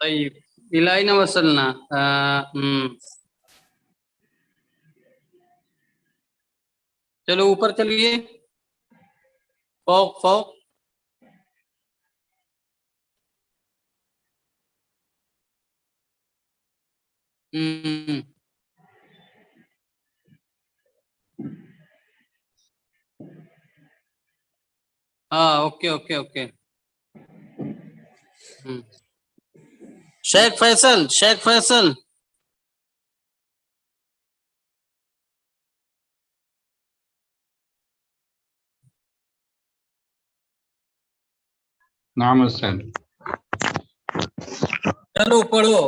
طيب إلى أين وصلنا؟ چلو اوپر چلیے، فوق فوق. ہاں اوکے اوکے اوکے. شیخ فیصل، شیخ فیصل نعم استاذ. چلو پڑھو.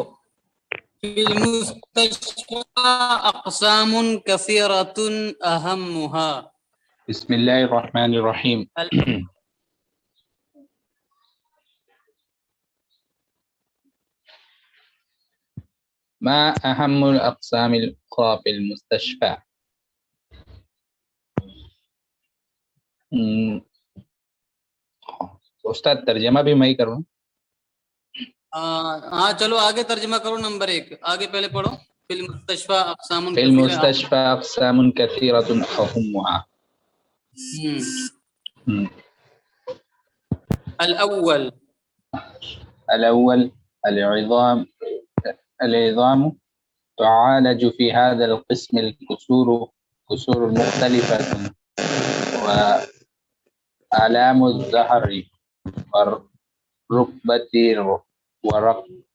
فی المستشفى اقسام کثیرۃ اہمها. بسم اللہ الرحمن الرحیم. ما اہم الاقسام الأخرى في المستشفى؟ استاد ترجمہ بھی میں ہی کروں؟ ہاں چلو آگے ترجمہ کرو. نمبر 1 آگے پہلے پڑھو. فی المستشفى اقسام في المستشفى اقسام كثيرة اهمها. الاول العظام تعالج في هذا القسم الكسور المختلفة وآلام الظهر والركبة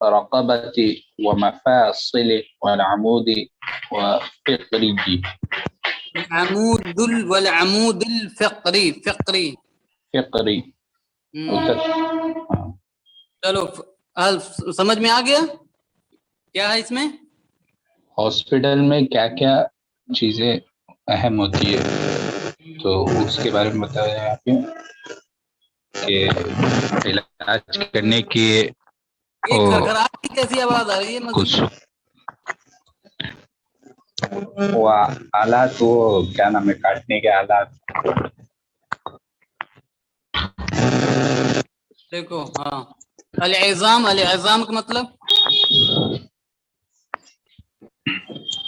ورقبة ومفاصل والعمود وفقري. والعمود الفقری. فقری. چلو سمجھ میں آ گیا کیا ہے اس میں؟ ہاسپٹل میں کیا کیا چیزیں اہم ہوتی ہے تو اس کے بارے میں بتایا آپ کو کہ علاج کرنے کی کھرکھراہٹ کی کیسی آواز آ رہی ہے؟ کچھ وہ آلات، وہ کیا نام ہے، کاٹنے کے آلات. دیکھو ہاں العظام کا مطلب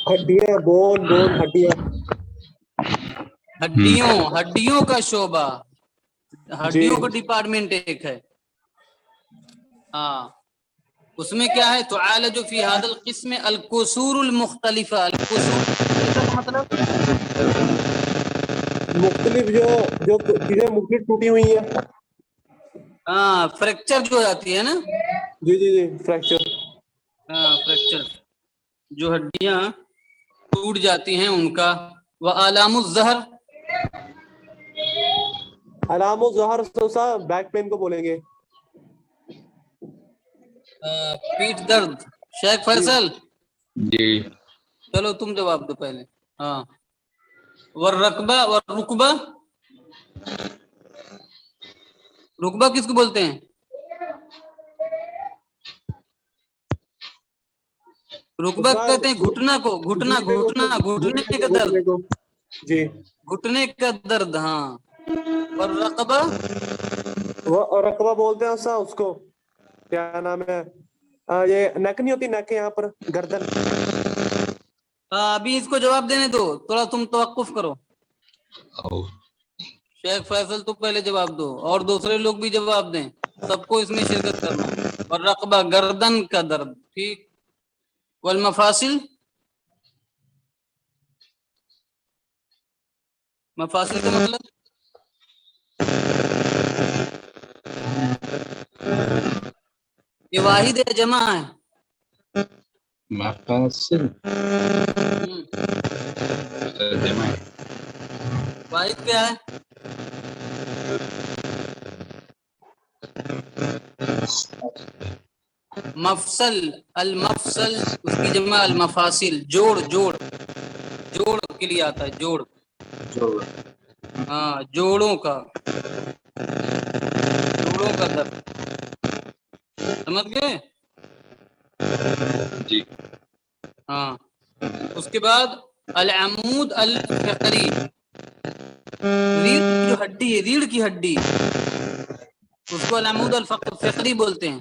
ہڈیاں، بون ہڈیاں. ہڈیوں کا شعبہ، ہڈیوں کا ڈپارٹمنٹ ایک ہے. ہاں اس میں کیا ہے؟ تعالج فی هذا القسم الکسور المختلفہ. الکسور کا مطلب مختلف جو چیزیں مختلف ٹوٹی ہوئی ہیں. ہاں فریکچر جو جاتی ہے نا. جی جی جی فریکچر. ہاں فریکچر جو ہڈیاں ٹوٹ جاتی ہیں ان کا. وآلام الظہر، علام الظہر بیک پین کو بولیں گے. پیٹھ درد. شیخ فیصل جی چلو تم جواب دو پہلے. ہاں والرکبہ رکبہ کس کو بولتے ہیں؟ رکبہ کہتے ہیں گھٹنا کو. گھٹنے کا درد. جی گھٹنے کا درد. ہاں والرقبہ، رقبہ بولتے ہیں اس کو کیا نام ہے، یہ نیک نہیں ہوتی، نیک یہاں پر گردن. ابھی اس کو جواب دینے دو، تھوڑا تم توقف کرو. او شیخ فیصل تو پہلے جواب دو اور دوسرے لوگ بھی جواب دیں. سب کو اس میں شرکت کرنا ہے. والرقبہ گردن کا درد. ٹھیک. والمفاصل، مفاصل کا مطلب یہ واحد ہے جمع ہے؟ مفاصل واحد کیا ہے؟ مفصل. المفصل اس کی جمع المفاصل. جوڑ کے لیے آتا ہے. جوڑ. ہاں جوڑوں کا درد. سمجھ گئے؟ جی. ہاں اس کے بعد العمود الفقری، ریڑھ کی جو ہڈی ہے، ریڑھ کی ہڈی، اس کو العمود الفقری بولتے ہیں.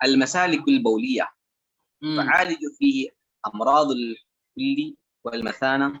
المسالك البولية تعالج فيه أمراض الكلي والمثانة।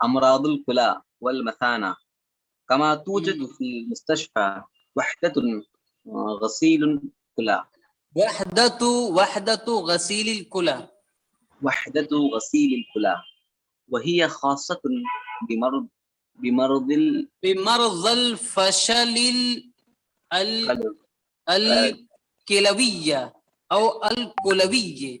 أمراض الكلى والمثانة كما توجد في المستشفى وحدة غسيل الكلى. وحدة غسيل الكلى. وحدة غسيل الكلى وهي خاصة بمرض الفشل الكلوية او الكلوية।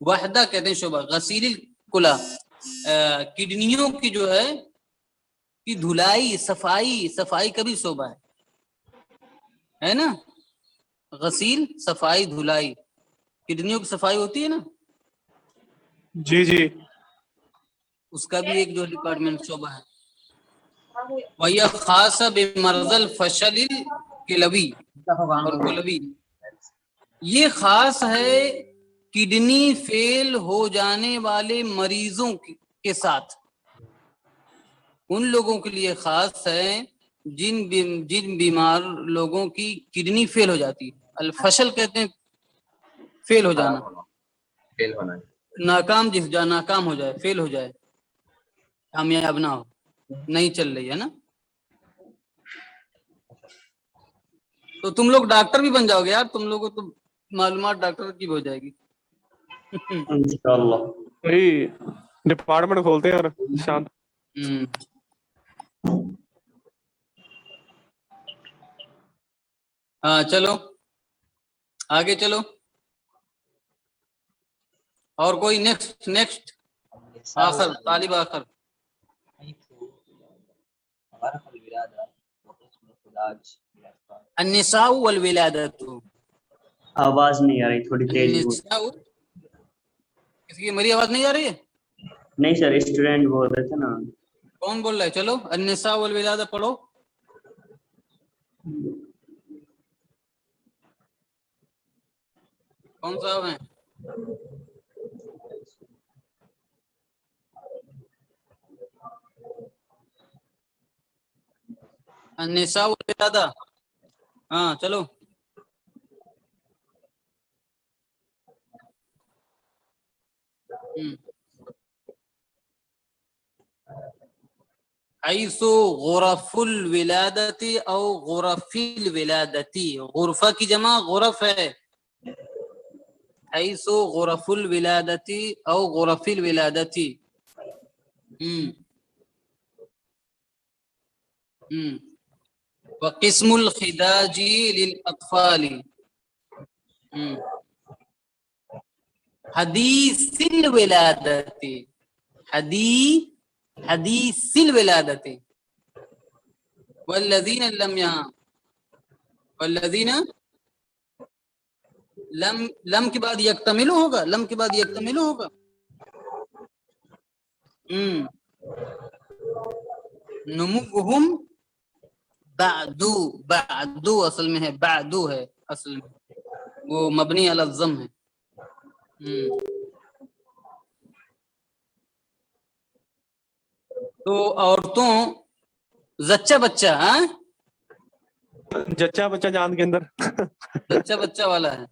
وحدہ کہتے ہیں شعبہ. غسیل الکلا کڈنیوں کی جو ہے کی دھلائی صفائی کا بھی شعبہ ہے نا. غسیل صفائی دھلائی کڈنیوں کی صفائی ہوتی ہے نا, جی جی اس کا بھی ایک جو ڈپارٹمنٹ شعبہ ہے. وَهِيَ خاص بمرض الفشل الکلوی اور کلوی, یہ خاص ہے کڈنی فیل ہو جانے والے مریضوں کے ساتھ. ان لوگوں کے لیے خاص ہے جن بیمار لوگوں کی کڈنی فیل ہو جاتی ہے. الفشل کہتے ہیں فیل ہو جانا, فیل ہونا. ناکام ہو جائے, فیل ہو جائے, کامیاب نہ ہو, نہیں چل رہی ہے نا. تو تم لوگ ڈاکٹر بھی بن جاؤ گے یار, تم لوگوں کو تو معلومات ڈاکٹر کی ہو جائے گی. انشاءاللہ وہی ڈپارٹمنٹ کھولتے ہیں یار شانت. ہاں چلو آگے چلو. اور کوئی نیکسٹ آخر طالب آخر. النساء والولادت. آواز نہیں آ رہی, تھوڑی تیز بول. النساء کسی کی میری آواز نہیں آ رہی ہے؟ نہیں سر, اسٹوڈنٹ بول رہے تھے نا. کون بول رہا ہے؟ چلو النساء والولادت پڑھو. کون صاحب ہیں؟ النساء والولادت. ہاں چلو. حیث غرف الولادت او غرف الولادتی. غرفہ کی جمع غرف ہے. حیث غرف الولادتی او غرف الولادتی. وقسم الخداج للاطفال. حدیث الولادت. حدیث الولادت. والذین لم کے بعد یکتملو ہوگا, لم کے بعد یکتملو ہوگا. نموہم بعدو اصل میں ہے, بعدو ہے اصل میں, وہ مبنی علی الضم ہے. تو عورتوں زچہ بچہ, ہاں جچا بچہ جان کے اندر زچہ بچہ والا ہے.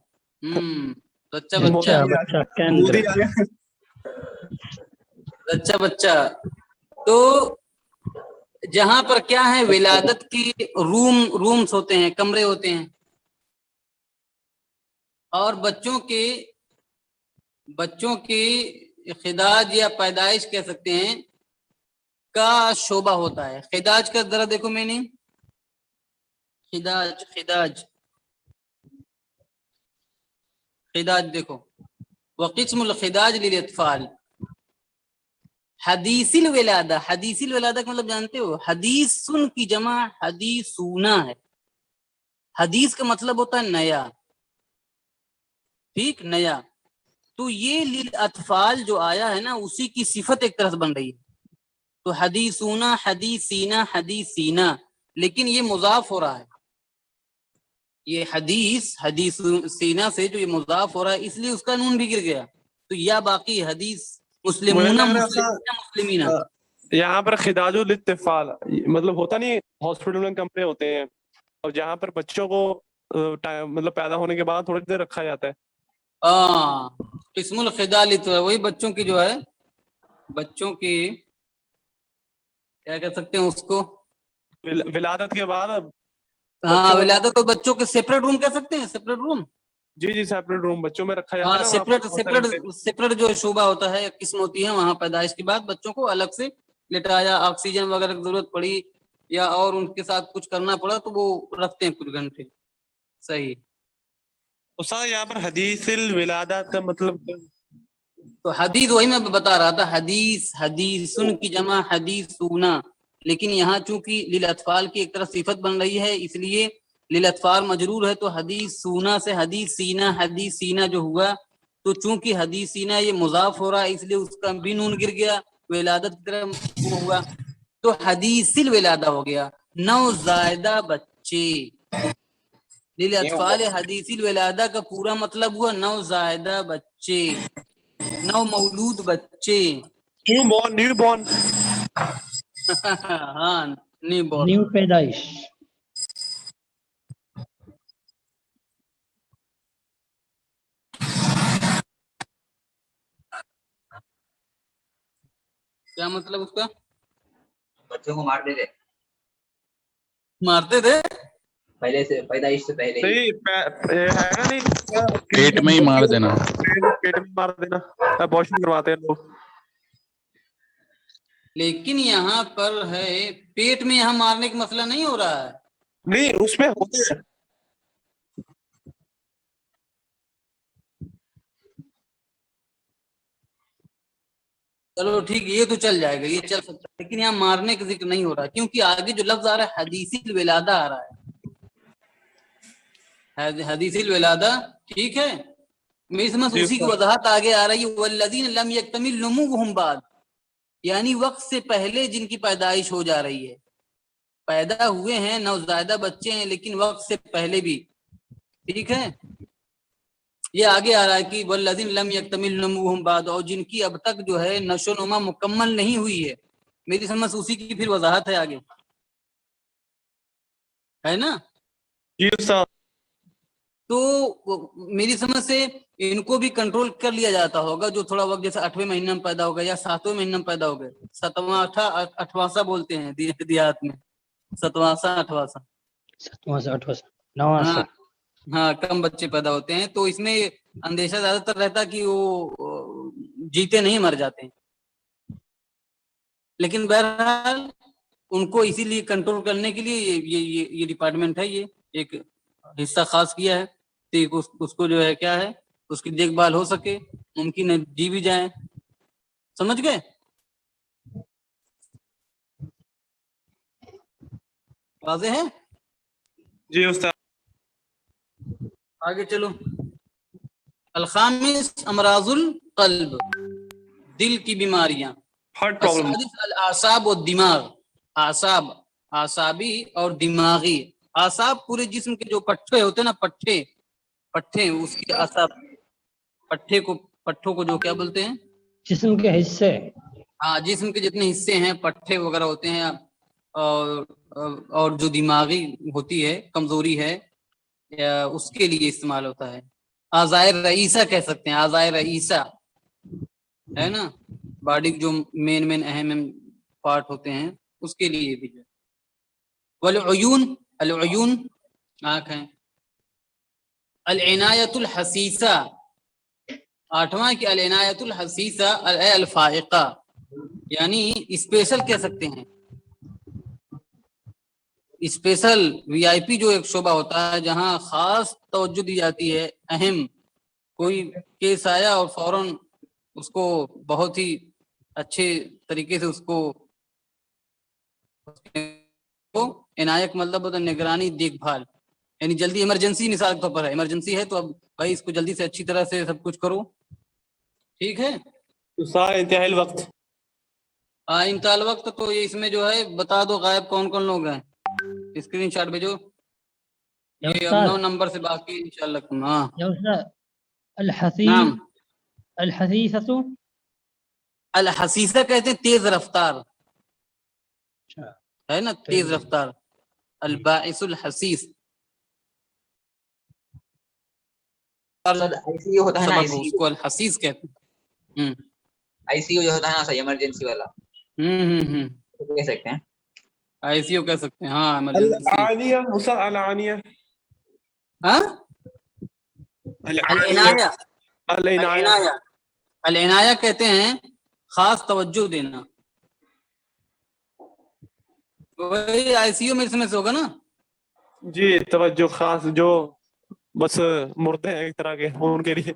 زچہ مودی بچہ, مودی آ گیا. زچہ بچہ. تو جہاں پر کیا ہے, ولادت کی رومز ہوتے ہیں, کمرے ہوتے ہیں, اور بچوں کی خداج یا پیدائش کہہ سکتے ہیں کا شعبہ ہوتا ہے. خداج کا ذرا دیکھو میں نے, خداج دیکھو. وقسم الخداج للاطفال. حدیث الولادہ. حدیث الولادہ کا مطلب جانتے ہو؟ حدیث سن کی جمع حدیثونا ہے. حدیث کا مطلب ہوتا ہے نیا, ٹھیک, نیا. تو یہ للاطفال جو آیا ہے نا, اسی کی صفت ایک طرح سے بن رہی ہے. تو حدیثونا, حدیثینا, حدیثینا, لیکن یہ مضاف ہو رہا ہے. یہ حدیث سینا سے جو یہ مضاف ہو رہا ہے, اس لیے اس کا نون بھی گر گیا. تو یا باقی حدیث مسلمون مسلمین. یہاں پر خداج الاطفال مطلب ہوتا نہیں, ہاسپٹل میں کمرے ہوتے ہیں اور جہاں پر بچوں کو مطلب پیدا ہونے کے بعد تھوڑی دیر رکھا جاتا ہے. قسم الخدال, وہی بچوں کی جو ہے, بچوں کی کیا کہہ سکتے ہیں اس کو, ولادت کے بعد. ہاں ولادت تو بچوں کے سیپریٹ روم کہہ سکتے ہیں, سیپریٹ روم. جی جی سیپریٹ روم بچوں میں رکھا جاتا ہاں, ہے. سیپریٹ جو شعبہ ہوتا ہے, قسم ہوتی ہے, وہاں پیدائش کے بعد بچوں کو الگ سے لٹایا, آکسیجن وغیرہ کی ضرورت پڑی یا اور ان کے ساتھ کچھ کرنا پڑا تو وہ رکھتے ہیں کچھ گھنٹے. صحیح. استاد یہاں پر حدیث الولادت کا مطلب تو حدیث وہی میں بتا رہا تھا، حدیث حدیثن کی جمع حدیثونا، لیکن یہاں چونکہ للاطفال کی ایک طرح صفت بن رہی ہے اس لیے للاطفال مجرور ہے، تو حدیث سونا سے حدیث سینا جو ہوا، تو چونکہ حدیث سینا یہ مضاف ہو رہا ہے اس لیے اس کا بھی نون گر گیا، ولادت کی طرح وہ ہوا، تو حدیث الولادہ ہو گیا، نوزائیدہ بچے، للاطفال حدیث الولادہ کا پورا مطلب ہوا نوزائیدہ بچے، نو مولود بچے نیو بورن ہاں نہیں بول نیو پیدائش. کیا مطلب اس کا؟ بچوں کو مارتے تھے مارتے تھے پہلے سے، پیدائش سے پہلے ہی. نہیں ہے نا، نہیں پیٹ میں ہی مار دینا. پیٹ میں مار دینا، ابورشن کرواتے ہیں لوگ. لیکن یہاں پر ہے پیٹ میں یہاں مارنے کا مسئلہ نہیں ہو رہا ہے، نہیں اس میں ہوتے ہیں. چلو ٹھیک ہے، یہ تو چل جائے گا، یہ چل سکتا ہے، لیکن یہاں مارنے کا ذکر نہیں ہو رہا کیونکہ آگے جو لفظ آ رہا ہے حدیث الولادہ آ رہا ہے، حدیث الولادہ، ٹھیک ہے. میری سمجھ اسی کی وضاحت آگے آ رہی ہے، والذین لم یکتمل نموہم بعد، یعنی وقت سے پہلے جن کی پیدائش ہو جا رہی ہے، پیدا ہوئے ہیں نوزائیدہ بچے ہیں لیکن وقت سے پہلے بھی، ٹھیک ہے. یہ آگے آ رہا ہے کہ والذین لم یکتمل نموہم بعد، اور جن کی اب تک جو ہے نشو و نما مکمل نہیں ہوئی ہے. میری سمجھ اسی کی پھر وضاحت ہے آگے، ہے نا. جی استاد. تو میری سمجھ سے ان کو بھی کنٹرول کر لیا جاتا ہوگا، جو تھوڑا وقت جیسے 8ویں مہینے میں پیدا ہو گئے یا 7ویں مہینے میں پیدا ہو گئے، 7واں 8واں بولتے ہیں دیہات میں، 7واں 8واں. 7واں سے 8واں سے 9واں سے. ہاں کم بچے پیدا ہوتے ہیں، تو اس میں اندیشہ زیادہ تر رہتا کہ وہ جیتے نہیں مر جاتے ہیں، لیکن بہرحال ان کو اسی لیے کنٹرول کرنے کے لیے یہ ڈپارٹمنٹ ہے، یہ ایک حصہ خاص کیا ہے کہ اس کو جو ہے کیا ہے اس کی دیکھ بھال ہو سکے، ممکن ہے جی بھی جائیں. سمجھ گئے؟ واضح ہے؟ جی استاد. آگے چلو. الخامس امراض القلب، دل کی بیماریاں. Heart problem. السادس الاعصاب والدماغ، اعصابی اور دماغی. اعصاب پورے جسم کے جو پٹھے ہوتے ہیں نا، پٹھے اس کے اعصاب، پٹھوں کو جو کیا بولتے ہیں، جسم کے حصے. ہاں جسم کے جتنے حصے ہیں پٹھے وغیرہ ہوتے ہیں، اور جو دماغی ہوتی ہے کمزوری ہے اس کے لیے استعمال ہوتا ہے. اعضائے رئیسہ کہہ سکتے ہیں، اعضائے رئیسہ ہے نا، باڈی جو مین اہم پارٹ ہوتے ہیں اس کے لیے بھی ہے. العیون آنکھیں. العنایت الحسیسہ، 8واں کی العنایت الحسیسہ الفائقہ، یعنی اسپیشل کہہ سکتے ہیں، اسپیشل وی آئی پی جو ایک شعبہ ہوتا ہے جہاں خاص توجہ دی جاتی ہے. اہم کوئی کیس آیا اور فوراً اس کو بہت ہی اچھے طریقے سے اس کو عنایت مطلب ہوتا ہے نگرانی، دیکھ بھال، یعنی جلدی ایمرجنسی، مثال کے طور پر ہے ایمرجنسی ہے تو اب بھائی اس کو جلدی سے اچھی طرح سے سب کچھ کرو. ٹھیک ہے استاد. انتہائی الوقت. انتہا الوقت. تو یہ اس میں جو ہے بتا دو غائب کون کون لوگ ہیں، اسکرین شاٹ بھیجو. یہ 9 نمبر سے باقی انشاءاللہ. ہاں الحسیس، الحسیسۃ، الحسیسہ کہتے ہیں تیز رفتار، ہے نا، تیز رفتار. الباعث الحسیس آئی سی یو ہوتا ہے نا، سبب اس کو الحسیس کہتے ہیں. آئی سی یو جو ہوتا ہے نا ایمرجنسی والا، کہہ سکتے ہیں آئی سی یو کہہ سکتے ہیں. ہاں ایمرجنسی. العانیہ استاد. العانیہ. ہاں العنایہ. العنایہ، العنایہ کہتے ہیں خاص توجہ دینا. وہی آئی سی یو میں اس میں سے ہوگا نا. جی توجہ خاص، جو بس مردے ہیں ایک طرح کے ان کے لیے.